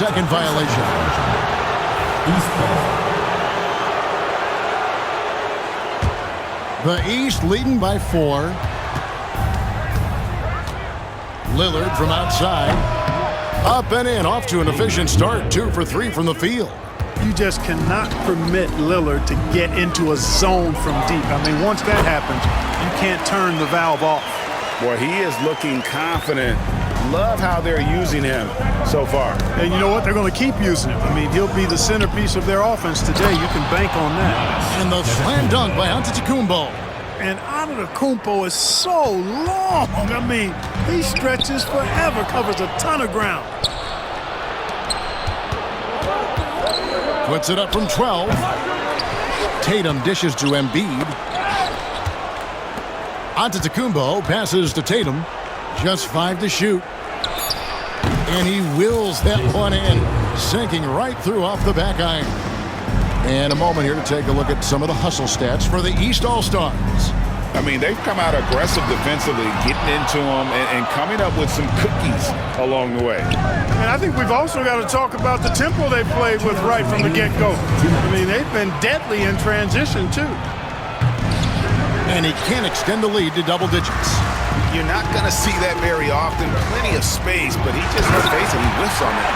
Second violation. The East leading by 4. Lillard from outside. Up and in, off to an efficient start. 2 for 3 from the field. You just cannot permit Lillard to get into a zone from deep. I mean, once that happens, you can't turn the valve off. Boy, he is looking confident. Love how they're using him so far. And you know what? They're going to keep using him. I mean, he'll be the centerpiece of their offense today. You can bank on that. And the slam dunk by Antetokounmpo. And Antetokounmpo is so long. I mean, he stretches forever, covers a ton of ground. Puts it up from 12. Tatum dishes to Embiid. Antetokounmpo passes to Tatum. Just 5 to shoot. And he wills that one in, sinking right through off the back iron. And a moment here to take a look at some of the hustle stats for the East All-Stars. I mean, they've come out aggressive defensively, getting into them and coming up with some cookies along the way. And I think we've also got to talk about the tempo they played with right from the get-go. I mean, they've been deadly in transition, too. And he can't extend the lead to double digits. You're not going to see that very often. Plenty of space, but he just, let's face it, he whiffs on it.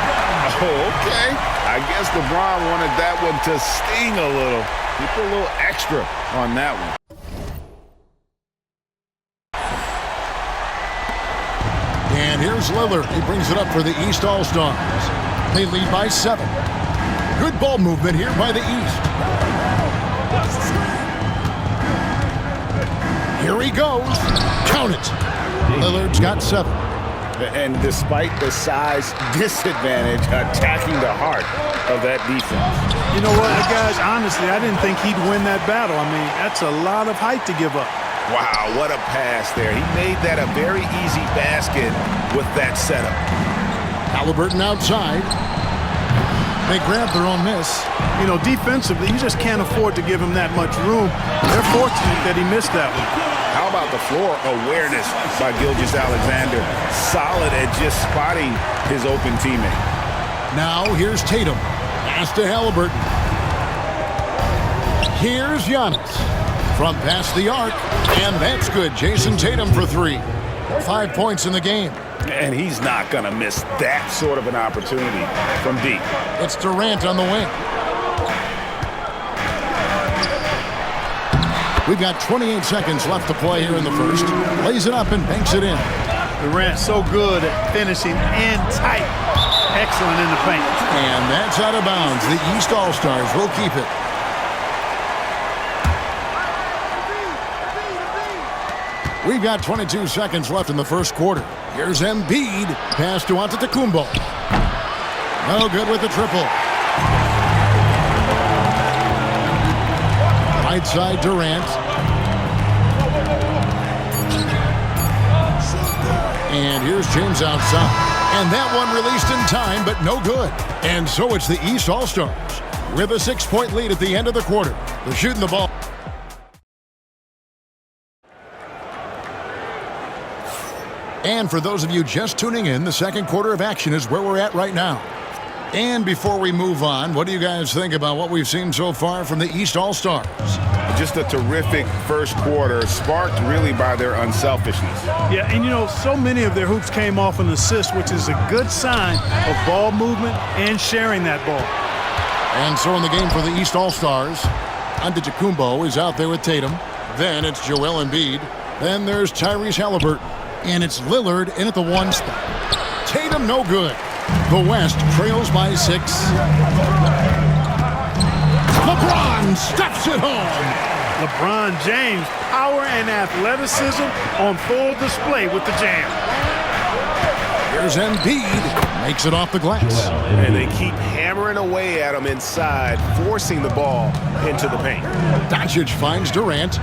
Oh, okay. I guess LeBron wanted that one to sting a little. He put a little extra on that one. And here's Lillard. He brings it up for the East All-Stars. They lead by 7. Good ball movement here by the East. Here he goes. Count it. Lillard's got 7. And despite the size disadvantage, attacking the heart of that defense. You know what, guys, honestly, I didn't think he'd win that battle. I mean, that's a lot of height to give up. Wow, what a pass there. He made that a very easy basket with that setup. Halliburton outside. They grab their own miss. You know, defensively, you just can't afford to give him that much room. They're fortunate that he missed that one. How about the floor awareness by Gilgeous-Alexander? Solid at just spotting his open teammate. Now here's Tatum. Pass to Halliburton. Here's Giannis. From past the arc. And that's good. Jason Tatum for 3. 5 points in the game. And he's not going to miss that sort of an opportunity from deep. It's Durant on the wing. We've got 28 seconds left to play here in the first. Lays it up and banks it in. Durant so good at finishing and tight. Excellent in the paint. And that's out of bounds. The East All-Stars will keep it. We've got 22 seconds left in the first quarter. Here's Embiid. Pass to Antetokounmpo. No good with the triple. Right side Durant. And here's James outside. And that one released in time, but no good. And so it's the East All-Stars with a 6-point lead at the end of the quarter. They're shooting the ball. And for those of you just tuning in, the second quarter of action is where we're at right now. And before we move on, what do you guys think about what we've seen so far from the East All-Stars? Just a terrific first quarter, sparked really by their unselfishness. Yeah, and you know, so many of their hoops came off an assist, which is a good sign of ball movement and sharing that ball. And so in the game for the East All-Stars, Antetokounmpo is out there with Tatum. Then it's Joel Embiid. Then there's Tyrese Halliburton. And it's Lillard in at the 1 spot. Tatum no good. The West trails by 6. LeBron steps it home. LeBron James, power and athleticism on full display with the jam. Here's Embiid. Makes it off the glass. And they keep hammering away at him inside, forcing the ball into the paint. Doncic finds Durant.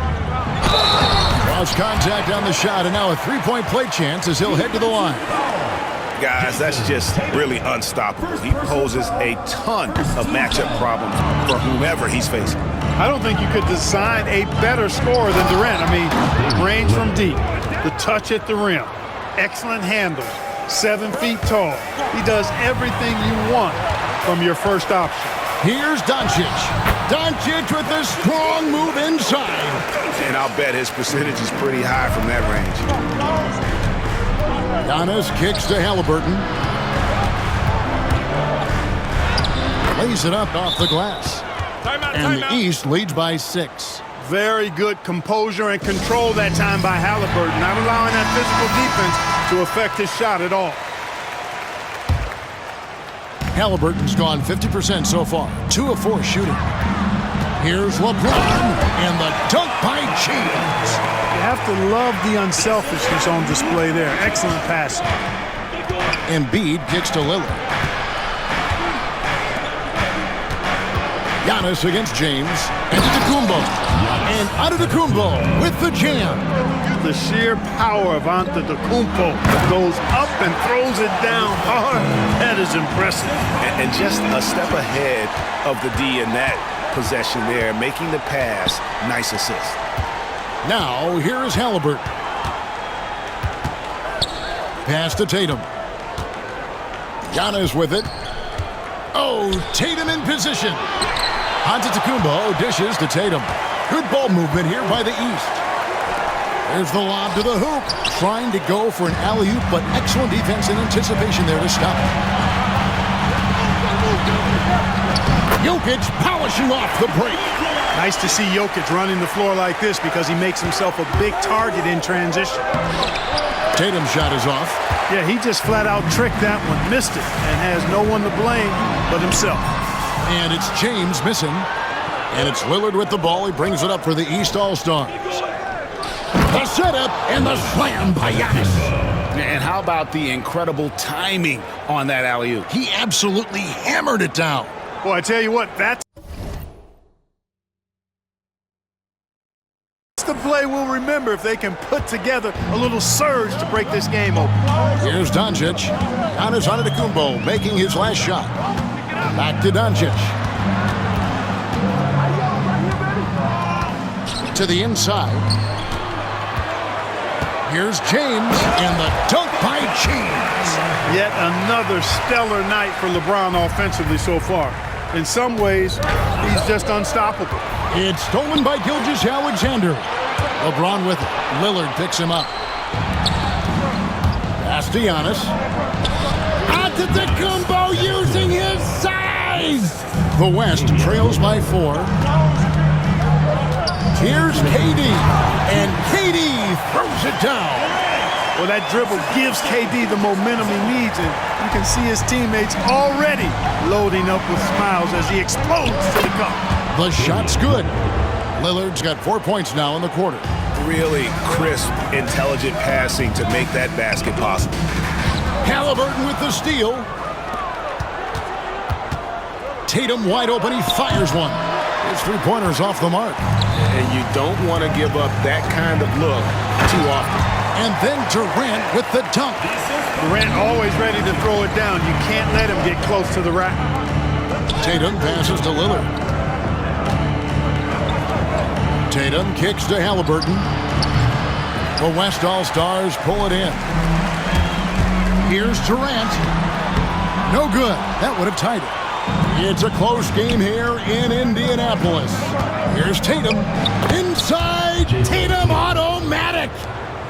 Cross contact on the shot, and now a 3-point play chance as he'll head to the line. Guys, that's just really unstoppable. He poses a ton of matchup problems for whomever he's facing. I don't think you could design a better scorer than Durant. I mean, range from deep, the touch at the rim, excellent handle, 7 feet tall. He does everything you want from your first option. Here's Doncic. Doncic with a strong move inside. And I'll bet his percentage is pretty high from that range. Giannis kicks to Halliburton. Lays it up off the glass. And the East leads by 6. Very good composure and control that time by Halliburton, not allowing that physical defense to affect his shot at all. Halliburton's gone 50% so far. 2 of 4 shooting. Here's LeBron and the dunk by James. You have to love the unselfishness on display there. Excellent passing. Embiid kicks to Lillard. Giannis against James. Antetokounmpo. And Antetokounmpo with the jam. The sheer power of Antetokounmpo goes up and throws it down hard. That is impressive. And just a step ahead of the D in that possession there, making the pass. Nice assist. Now, here is Halliburton. Pass to Tatum. Giannis with it. Oh, Tatum in position. Antetokounmpo dishes to Tatum. Good ball movement here by the East. There's the lob to the hoop. Trying to go for an alley-oop, but excellent defense and anticipation there to stop it. Jokic polishing off the break. Nice to see Jokic running the floor like this because he makes himself a big target in transition. Tatum's shot is off. Yeah, he just flat out tricked that one, missed it, and has no one to blame but himself. And it's James missing. And it's Lillard with the ball. He brings it up for the East All-Stars. The setup and the slam by Giannis. And how about the incredible timing on that alley-oop? He absolutely hammered it down. Well, I tell you what, that's the play we'll remember if they can put together a little surge to break this game open. Here's Doncic. Giannis Antetokounmpo making his last shot. Back to Doncic. To the inside. Here's James and the dunk by James. Yet another stellar night for LeBron offensively so far. In some ways, he's just unstoppable. It's stolen by Gilgeous-Alexander. LeBron with it. Lillard picks him up. Pass to Giannis. Antetokounmpo using his size. The West trails by 4. Here's KD. And KD throws it down. Well, that dribble gives KD the momentum he needs, and you can see his teammates already loading up with smiles as he explodes to the cup. The shot's good. Lillard's got 4 points now in the quarter. Really crisp, intelligent passing to make that basket possible. Halliburton with the steal. Tatum wide open. He fires one. His 3-pointer's off the mark. And you don't want to give up that kind of look too often. And then Durant with the dunk. Durant always ready to throw it down. You can't let him get close to the rack. Tatum passes to Lillard. Tatum kicks to Halliburton. The West All-Stars pull it in. Here's Durant. No good. That would have tied it. It's a close game here in Indianapolis. Here's Tatum. Inside. Tatum automatic.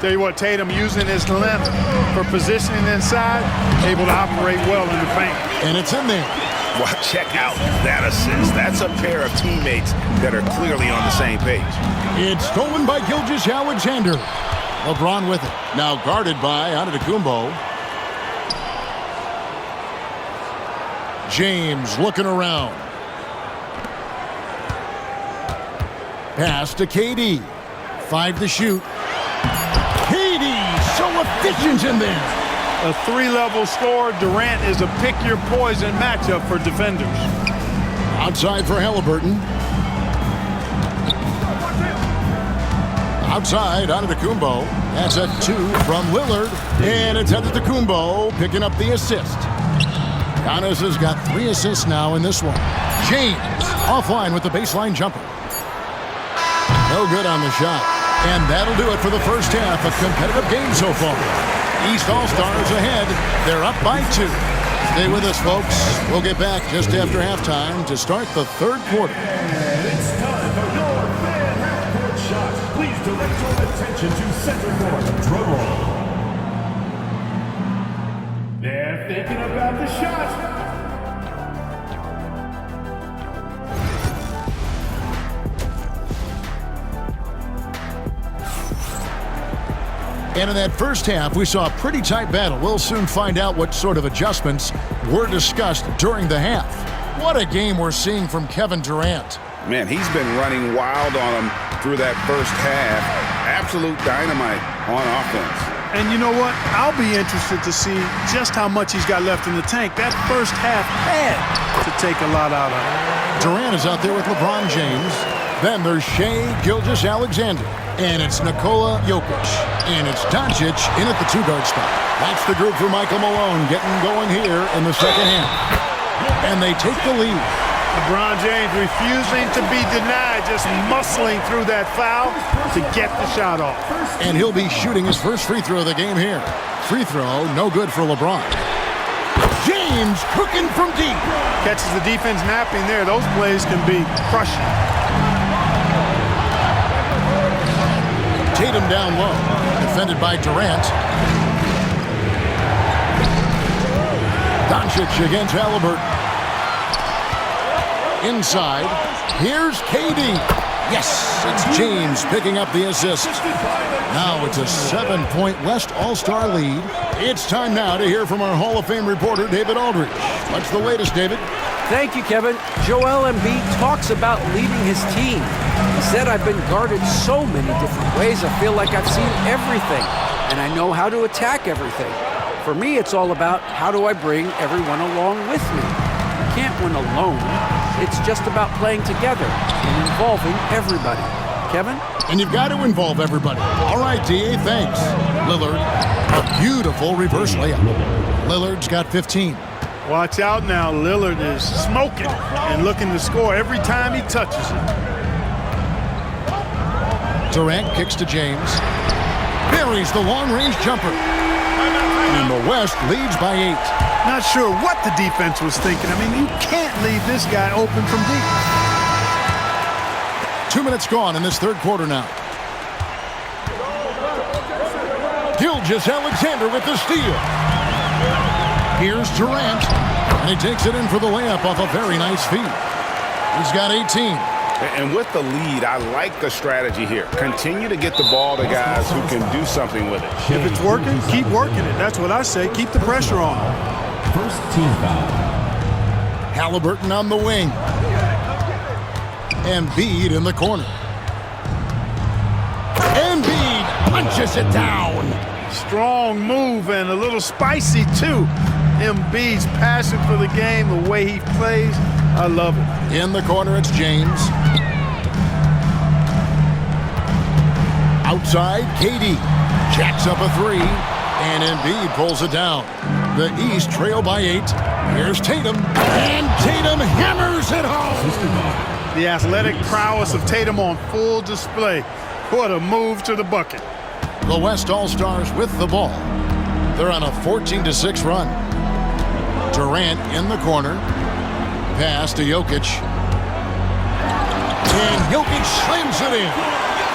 Tell you what, Tatum using his length for positioning inside, able to operate well in the paint. And it's in there. Well, check out that assist. That's a pair of teammates that are clearly on the same page. It's stolen by Gilgeous-Alexander. LeBron with it. Now guarded by Antetokounmpo. James looking around. Pass to KD. 5 to shoot. KD so efficient in there. A 3-level scorer, Durant is a pick-your-poison matchup for defenders. Outside for Halliburton. Outside, Antetokounmpo. That's a 2 from Lillard. And it's Antetokounmpo picking up the assist. Giannis has got 3 assists now in this one. James offline with the baseline jumper. No good on the shot. And that'll do it for the first half. A competitive game so far. East All-Stars ahead. They're up by 2. Stay with us, folks. We'll get back just after halftime to start the third quarter. It's time for your fan half-court shot. Please direct your attention to center court. Drum roll. They're thinking about the shot. And in that first half, we saw a pretty tight battle. We'll soon find out what sort of adjustments were discussed during the half. What a game we're seeing from Kevin Durant. Man, he's been running wild on him through that first half. Absolute dynamite on offense. And you know what? I'll be interested to see just how much he's got left in the tank. That first half had to take a lot out of him. Durant is out there with LeBron James. Then there's Shai Gilgeous-Alexander. And it's Nikola Jokic. And it's Doncic in at the 2-guard spot. That's the group for Michael Malone getting going here in the second half. And they take the lead. LeBron James refusing to be denied, just muscling through that foul to get the shot off. And he'll be shooting his first free throw of the game here. Free throw, no good for LeBron. James cooking from deep. Catches the defense napping there. Those plays can be crushing. Tatum down low, defended by Durant. Doncic against Halliburton. Inside, here's KD. Yes, it's James picking up the assist. Now it's a 7-point West All-Star lead. It's time now to hear from our Hall of Fame reporter, David Aldridge. What's the latest, David? Thank you, Kevin. Joel Embiid talks about leading his team. He said, "I've been guarded so many different ways. I feel like I've seen everything, and I know how to attack everything. For me, it's all about how do I bring everyone along with me. You can't win alone. It's just about playing together and involving everybody." Kevin? And you've got to involve everybody. All right, D.A., thanks. Lillard, a beautiful reverse layup. Lillard's got 15. Watch out now. Lillard is smoking and looking to score every time he touches it. Durant kicks to James. Buries the long-range jumper. And the West leads by 8. Not sure what the defense was thinking. I mean, you can't leave this guy open from deep. 2 minutes gone in this third quarter now. Gilgeous-Alexander with the steal. Here's Durant, and he takes it in for the layup off a very nice feed. He's got 18. And with the lead, I like the strategy here. Continue to get the ball to guys who can do something with it. If it's working, keep working it. That's what I say. Keep the pressure on. First team foul. Halliburton on the wing. Embiid in the corner. Embiid punches it down. Strong move and a little spicy, too. Embiid's passion for the game, the way he plays, I love it. In the corner, it's James. Outside, KD jacks up a 3, and Embiid pulls it down. The East trail by 8. Here's Tatum, and Tatum hammers it home. The athletic prowess of Tatum on full display. What a move to the bucket. The West All-Stars with the ball. They're on a 14-6 run. Durant in the corner. Pass to Jokic. And Jokic slams it in.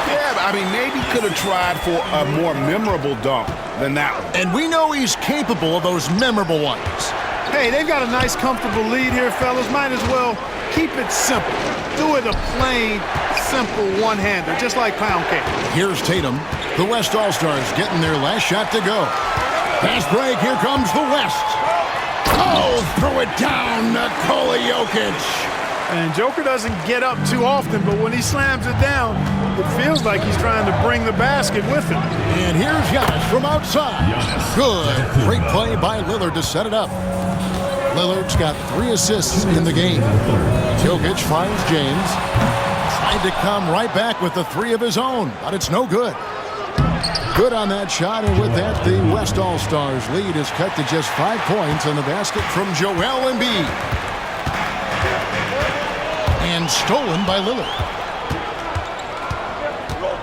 Yeah, I mean, maybe could have tried for a more memorable dunk than that one. And we know he's capable of those memorable ones. Hey, they've got a nice, comfortable lead here, fellas. Might as well keep it simple. Do it a plain, simple one-hander, just like pound cake. Here's Tatum. The West All-Stars getting their last shot to go. Fast break. Here comes the West. Oh, throw it down, Nikola Jokic. And Joker doesn't get up too often, but when he slams it down, it feels like he's trying to bring the basket with him. And here's Giannis from outside. Good. Great play by Lillard to set it up. Lillard's got 3 assists in the game. Jokic finds James. Tried to come right back with the 3 of his own, but it's no good. Good on that shot, and with that, the West All-Stars lead is cut to just 5 points on the basket from Joel Embiid. And stolen by Lillard.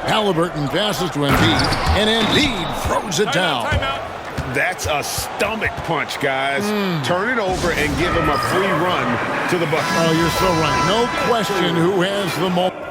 Halliburton passes to Embiid, and Embiid throws it down. That's a stomach punch, guys. Turn it over and give him a free run to the bucket. Oh, you're so right. No question who has the moment.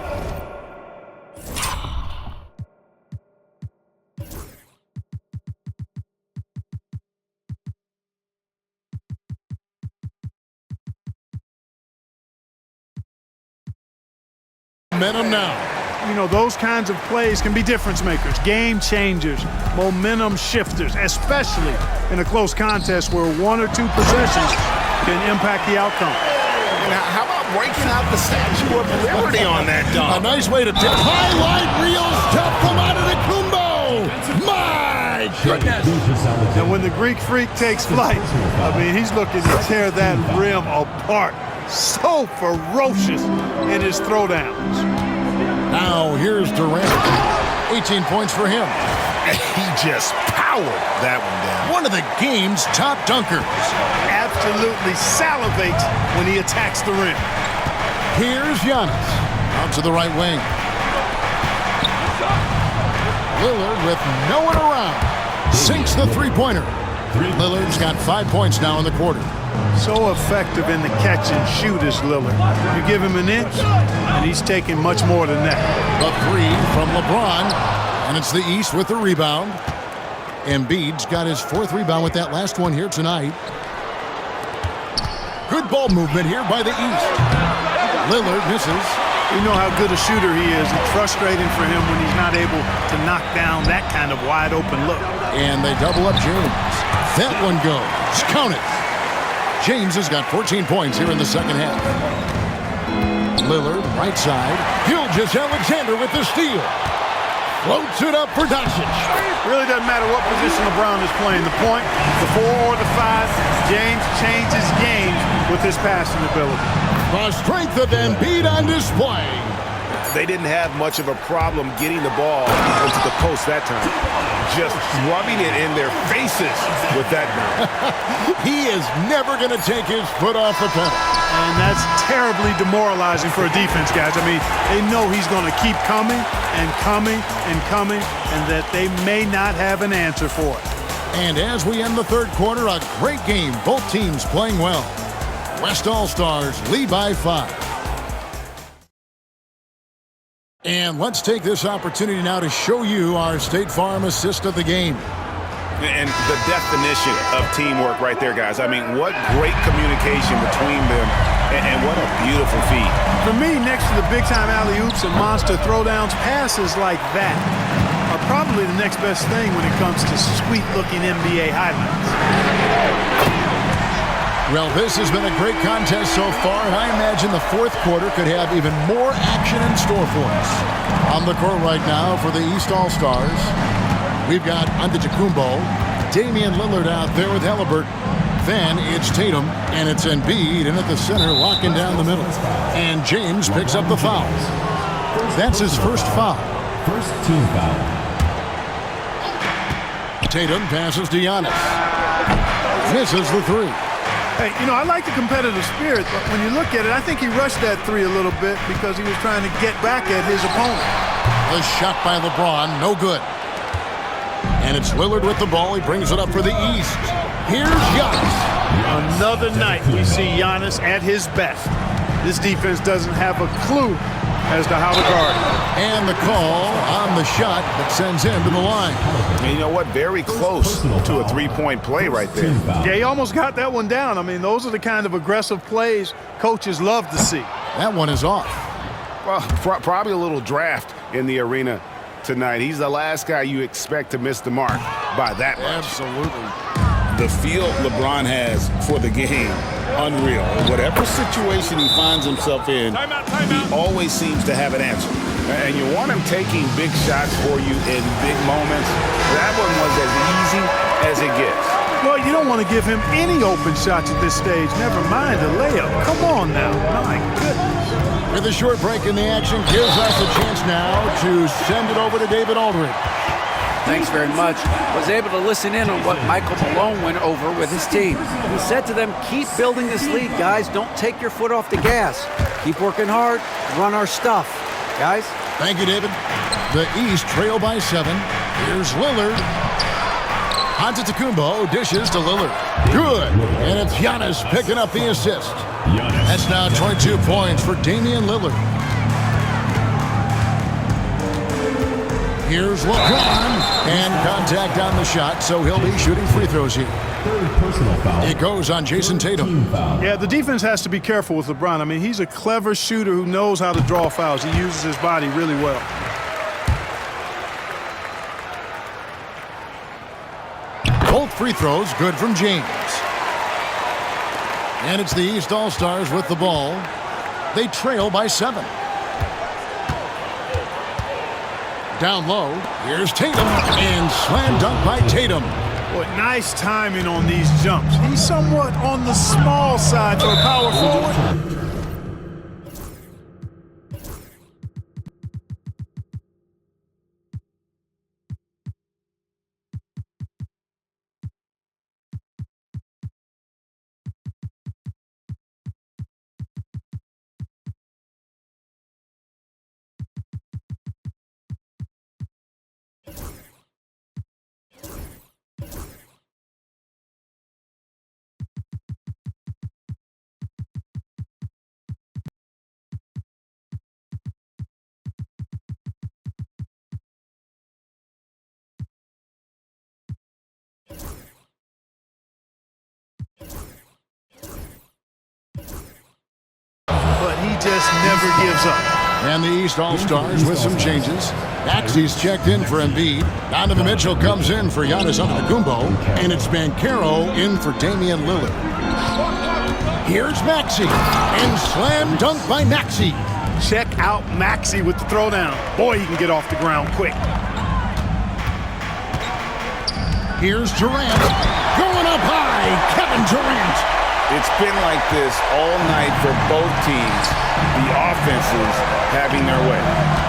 Momentum now. You know, those kinds of plays can be difference makers, game changers, momentum shifters, especially in a close contest where 1 or 2 possessions can impact the outcome. And how about breaking out the Statue of Liberty on that A dunk? nice way to tip. Highlight reels tough from Antetokounmpo. My goodness. And when the Greek Freak takes flight, I mean, he's looking to tear that rim apart. So ferocious in his throwdowns. Now here's Durant. 18 points for him. He just powered that one down. One of the game's top dunkers. Absolutely salivates when he attacks the rim. Here's Giannis. Out to the right wing. Lillard with no one around. Sinks the three-pointer. Lillard's got 5 points now in the quarter. So effective in the catch and shoot is Lillard. You give him an inch, and he's taking much more than that. The three from LeBron. And it's the East with the rebound. Embiid's got his 4th rebound with that last one here tonight. Good ball movement here by the East. Lillard misses. You know how good a shooter he is. It's frustrating for him when he's not able to knock down that kind of wide-open look. And they double up James. That one goes. Count it. James has got 14 points here in the second half. Lillard, right side. Gilgeous-Alexander with the steal. Floats it up for Doncic. Really doesn't matter what position LeBron is playing, the point, the 4 or the 5, James changes games with his passing ability. The strength of Embiid on display. They didn't have much of a problem getting the ball into the post that time. Just rubbing it in their faces with that dunk. He is never going to take his foot off the pedal. And that's terribly demoralizing for a defense, guys. I mean, they know he's going to keep coming and coming and coming, and that they may not have an answer for it. And as we end the third quarter, a great game. Both teams playing well. West All-Stars lead by 5. And let's take this opportunity now to show you our State Farm assist of the game. And the definition of teamwork right there, guys. I mean, what great communication between them, and what a beautiful feat. For me, next to the big-time alley-oops and monster throwdowns, passes like that are probably the next best thing when it comes to sweet-looking NBA highlights. Well, this has been a great contest so far, and I imagine the fourth quarter could have even more action in store for us. On the court right now for the East All-Stars, we've got Antetokounmpo, Damian Lillard out there with Halliburton. Then it's Tatum, and it's Embiid in at the center, locking down the middle. And James picks up the foul. That's his first foul. First team foul. Tatum passes to Giannis. Misses the three. Hey, you know, I like the competitive spirit, but when you look at it, I think he rushed that three a little bit because he was trying to get back at his opponent. A shot by LeBron, no good. And it's Lillard with the ball. He brings it up for the East. Here's Giannis. Another night we see Giannis at his best. This defense doesn't have a clue as to how to guard him. And the call on the shot that sends him to the line. And you know what? Very close to a three-point play right there. Yeah, he almost got that one down. I mean, those are the kind of aggressive plays coaches love to see. That one is off. Well, probably a little draft in the arena tonight. He's the last guy you expect to miss the mark by that much. Absolutely. The feel LeBron has for the game, unreal. Whatever situation he finds himself in, he always seems to have an answer. And you want him taking big shots for you in big moments. That one was as easy as it gets. Well, you don't want to give him any open shots at this stage. Never mind a layup. Come on now. My goodness. With a short break in the action, gives us a chance now to send it over to David Aldridge. Thanks very much. Was able to listen in on what Michael Malone went over with his team. He said to them, keep building this lead, guys. Don't take your foot off the gas. Keep working hard. Run our stuff. Guys? Thank you, David. The East trail by 7. Here's Lillard. Antetokounmpo dishes to Lillard. Good. And it's Giannis picking up the assist. That's now 22 points for Damian Lillard. Here's LeBron. And contact on the shot, so he'll be shooting free throws here. Third personal foul. It goes on Jason Tatum. Team foul. Yeah, the defense has to be careful with LeBron. I mean, he's a clever shooter who knows how to draw fouls. He uses his body really well. Both free throws good from James. And it's the East All-Stars with the ball. They trail by 7. Down low, here's Tatum, and slam dunk by Tatum. Boy, nice timing on these jumps. He's somewhat on the small side for a power forward. But he just never gives up. And the East All-Stars with some changes. Maxey's checked in for Embiid. Donovan Mitchell comes in for Giannis Antetokounmpo. And it's Banchero in for Damian Lillard. Here's Maxey. And slam dunk by Maxey. Check out Maxey with the throwdown. Boy, he can get off the ground quick. Here's Durant. Going up high. Kevin Durant. It's been like this all night for both teams. The offenses having their way.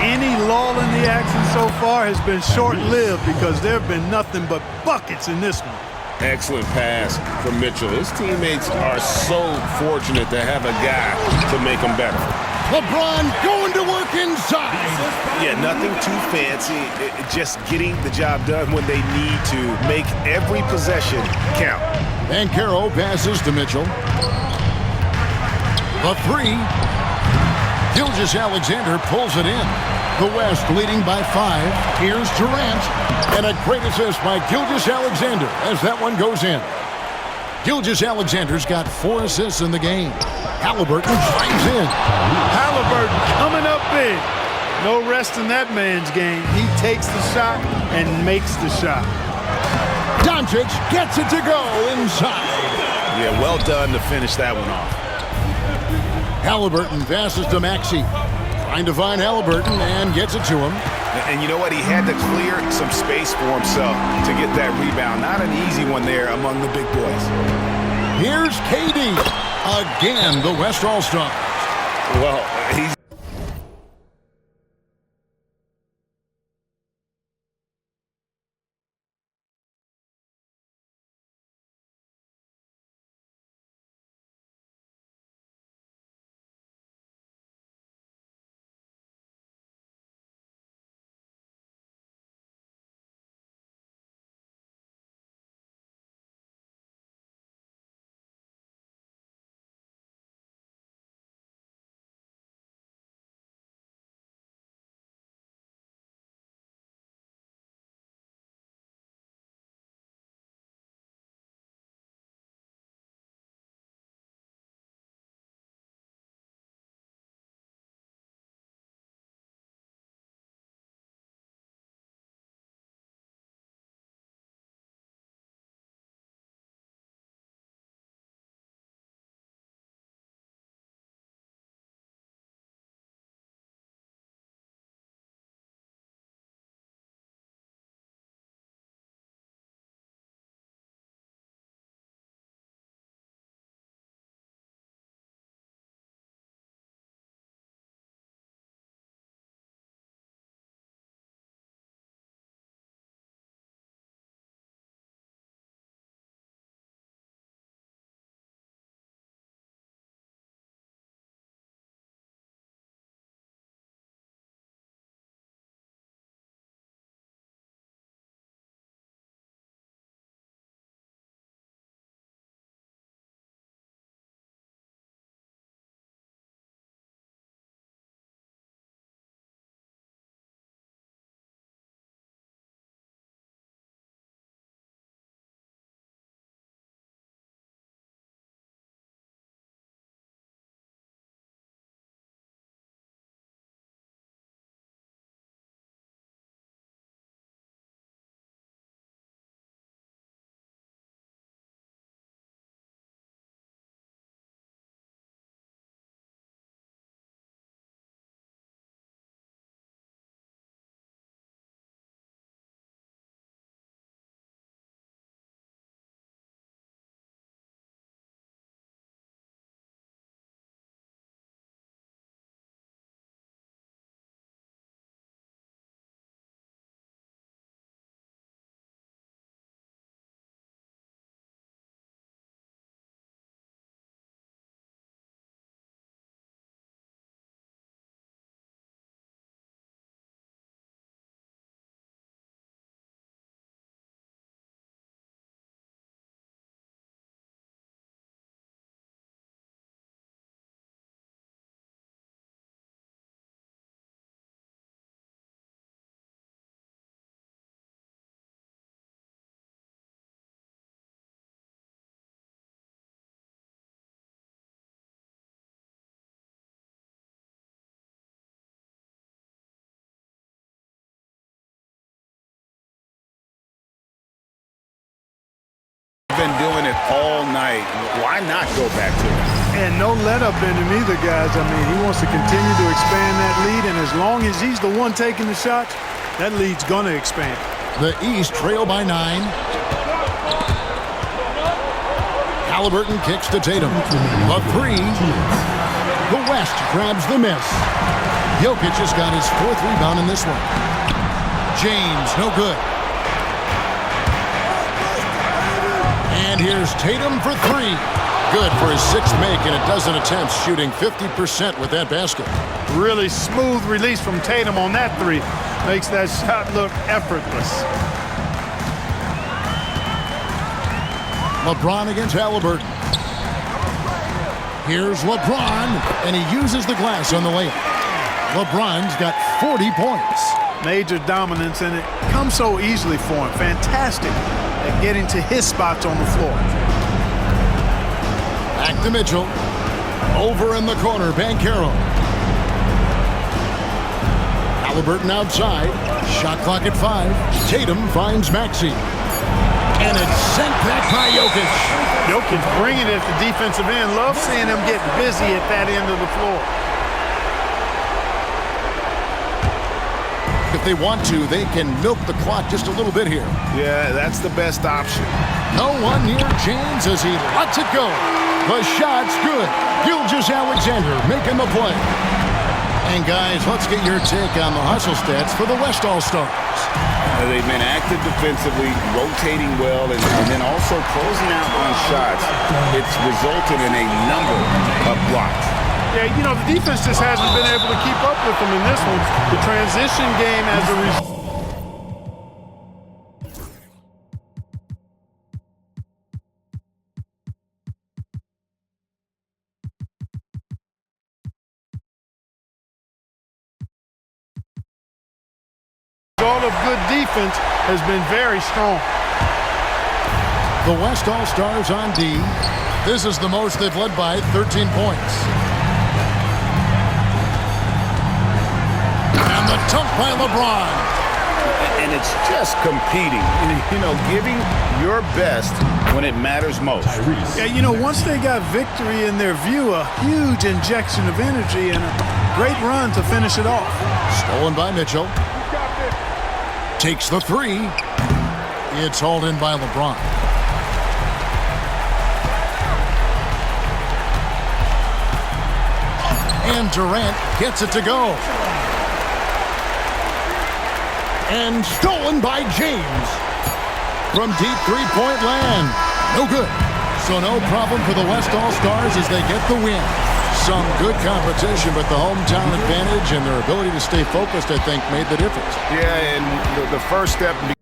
Any lull in the action so far has been short-lived because there have been nothing but buckets in this one. Excellent pass from Mitchell. His teammates are so fortunate to have a guy to make them better. LeBron going to work inside. Yeah, nothing too fancy. Just getting the job done when they need to. Make every possession count. Banchero passes to Mitchell. The 3. Gilgeous-Alexander pulls it in. The West leading by 5. Here's Durant. And a great assist by Gilgeous-Alexander as that one goes in. Gilgeous-Alexander's got 4 assists in the game. Halliburton drives in. Halliburton coming up big. No rest in that man's game. He takes the shot and makes the shot. Doncic gets it to go inside. Yeah, well done to finish that one off. Halliburton passes to Maxey. Trying to find Halliburton and gets it to him. And you know what? He had to clear some space for himself to get that rebound. Not an easy one there among the big boys. Here's KD. Again, the West All-Stars. Well, he's doing it all night. Why not go back to it? And no let-up in him either, guys. I mean, he wants to continue to expand that lead, and as long as he's the one taking the shots, that lead's going to expand. The East trail by 9. Halliburton kicks to Tatum. A 3. The West grabs the miss. Jokic has got his 4th rebound in this one. James, no good. And here's Tatum for 3. Good for his 6th make in a dozen attempts, shooting 50% with that basket. Really smooth release from Tatum on that 3. Makes that shot look effortless. LeBron against Halliburton. Here's LeBron, and he uses the glass on the layup. LeBron's got 40 points. Major dominance, and it comes so easily for him. Fantastic at getting to his spots on the floor. Back to Mitchell. Over in the corner, Banchero. Halliburton outside. Shot clock at 5. Tatum finds Maxey. And it's sent back by Jokic. Jokic bringing it at the defensive end. Love seeing him get busy at that end of the floor. If they want to, they can milk the clock just a little bit here. Yeah, that's the best option. No one near James as he lets it go. The shot's good. Gilgeous-Alexander making the play. And guys, let's get your take on the hustle stats for the West All-Stars. They've been active defensively, rotating well, and then also closing out on shots. It's resulted in a number of blocks. Yeah, you know, the defense just hasn't been able to keep up with them in this one. The transition game as a result. Of good defense has been very strong. The West All-Stars on D. This is the most they've led by 13 points. And the dunk by LeBron. And it's just competing, you know, giving your best when it matters most. Yeah, you know, once they got victory in their view, a huge injection of energy and a great run to finish it off. Stolen by Mitchell. Takes the 3. It's hauled in by LeBron. And Durant gets it to go. And stolen by James. From deep three-point land. No good. So no problem for the West All-Stars as they get the win. Some good competition, but the hometown advantage and their ability to stay focused, I think, made the difference. Yeah, and the first step in